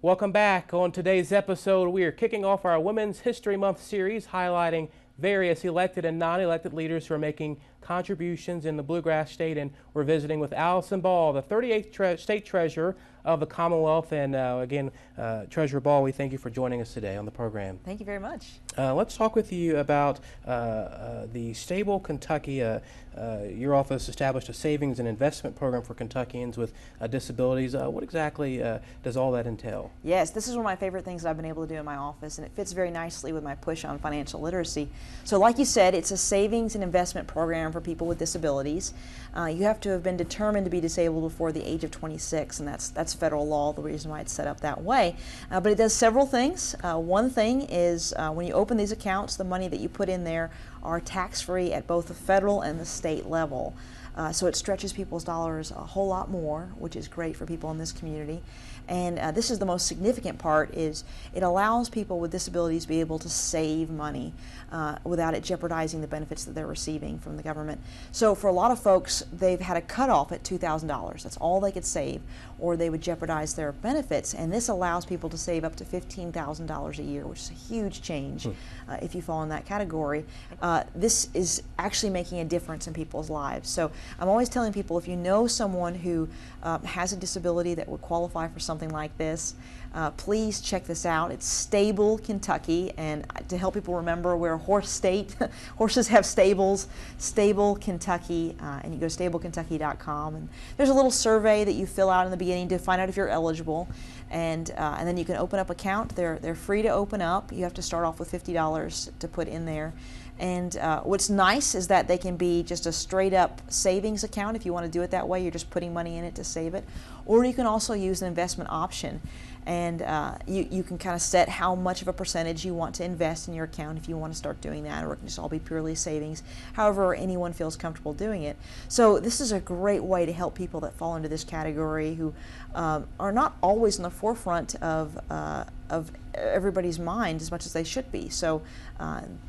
Welcome back. On today's episode, we are kicking off our Women's History Month series highlighting various elected and non-elected leaders who are making contributions in the Bluegrass State, and we're visiting with Allison Ball, the 38th State Treasurer of the Commonwealth. And again, Treasurer Ball, we thank you for joining us today on the program. Thank you very much. Let's talk with you about the Stable Kentucky. Your office established a savings and investment program for Kentuckians with disabilities. What exactly does all that entail? Yes, this is one of my favorite things that I've been able to do in my office, and it fits very nicely with my push on financial literacy. So like you said, it's a savings and investment program for people with disabilities. You have to have been determined to be disabled before the age of 26, and that's federal law, the reason why it's set up that way. But it does several things. One thing is when you open these accounts, the money that you put in there are tax-free at both the federal and the state level. So it stretches people's dollars a whole lot more, which is great for people in this community. And this is the most significant part, is it allows people with disabilities to be able to save money without it jeopardizing the benefits that they're receiving from the government. So for a lot of folks, they've had a cutoff at $2,000. That's all they could save, or they would jeopardize their benefits. And this allows people to save up to $15,000 a year, which is a huge change if you fall in that category. This is actually making a difference in people's lives. So I'm always telling people, if you know someone who has a disability that would qualify for something like this, please check this out. It's Stable Kentucky, and to help people remember, we're a horse state. Horses have stables. Stable Kentucky, and you go to stablekentucky.com, and there's a little survey that you fill out in the beginning to find out if you're eligible, and then you can open up an account. They're free to open up. You have to start off with $50 to put in there. And what's nice is that they can be just a straight up savings account. If you want to do it that way, you're just putting money in it to save it. Or you can also use an investment option. And you can kind of set how much of a percentage you want to invest in your account if you want to start doing that, or it can just all be purely savings, however anyone feels comfortable doing it. So this is a great way to help people that fall into this category who are not always in the forefront of everybody's mind as much as they should be. So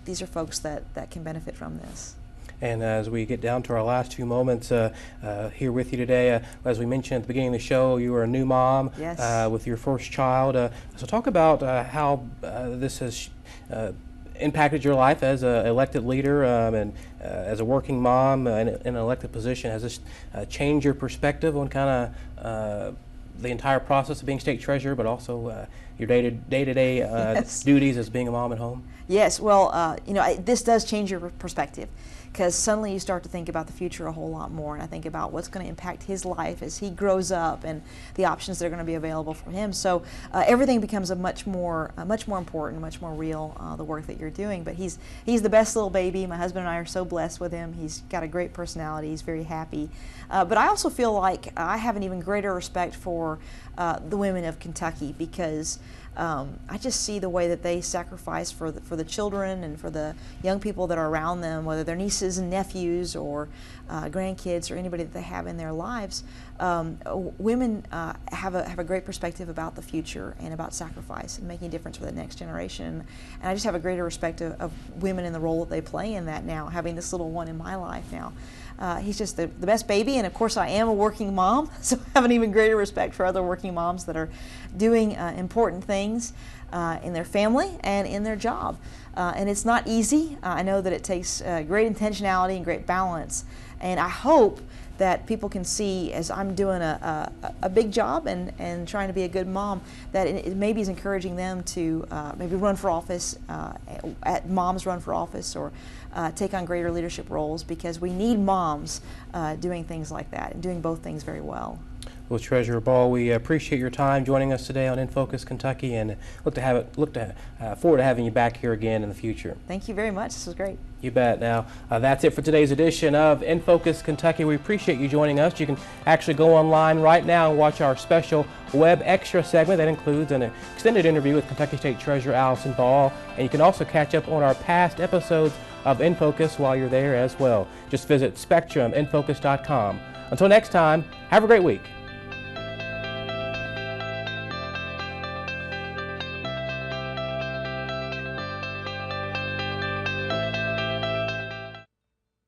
these are folks that can benefit from this. And as we get down to our last few moments here with you today, as we mentioned at the beginning of the show, you were a new mom. Yes. With your first child. So talk about how this has impacted your life as an elected leader and as a working mom in an elected position. Has this changed your perspective on kind of the entire process of being state treasurer, but also your day-to-day Yes. duties as being a mom at home? Yes, well, you know, this does change your perspective, because suddenly you start to think about the future a whole lot more, and I think about what's going to impact his life as he grows up and the options that are going to be available for him. So everything becomes a much more important, much more real, the work that you're doing. But he's the best little baby. My husband and I are so blessed with him. He's got a great personality. He's very happy. But I also feel like I have an even greater respect for the women of Kentucky, because I just see the way that they sacrifice for the children and for the young people that are around them, whether they're nieces and nephews or grandkids or anybody that they have in their lives. Women have a great perspective about the future and about sacrifice and making a difference for the next generation. And I just have a greater respect of women and the role that they play in that now, having this little one in my life now. He's just the best baby, and of course I am a working mom, so I have an even greater respect for other working moms that are doing important things in their family and in their job. And it's not easy. I know that it takes great intentionality and great balance, and I hope that people can see, as I'm doing a big job and trying to be a good mom, that it maybe is encouraging them to maybe run for office, moms run for office, or take on greater leadership roles, because we need moms doing things like that and doing both things very well. Well, Treasurer Ball, we appreciate your time joining us today on In Focus Kentucky, and look forward to having you back here again in the future. Thank you very much. This was great. You bet. Now, that's it for today's edition of In Focus Kentucky. We appreciate you joining us. You can actually go online right now and watch our special web extra segment that includes an extended interview with Kentucky State Treasurer Allison Ball, and you can also catch up on our past episodes of In Focus while you're there as well. Just visit spectruminfocus.com. Until next time, have a great week.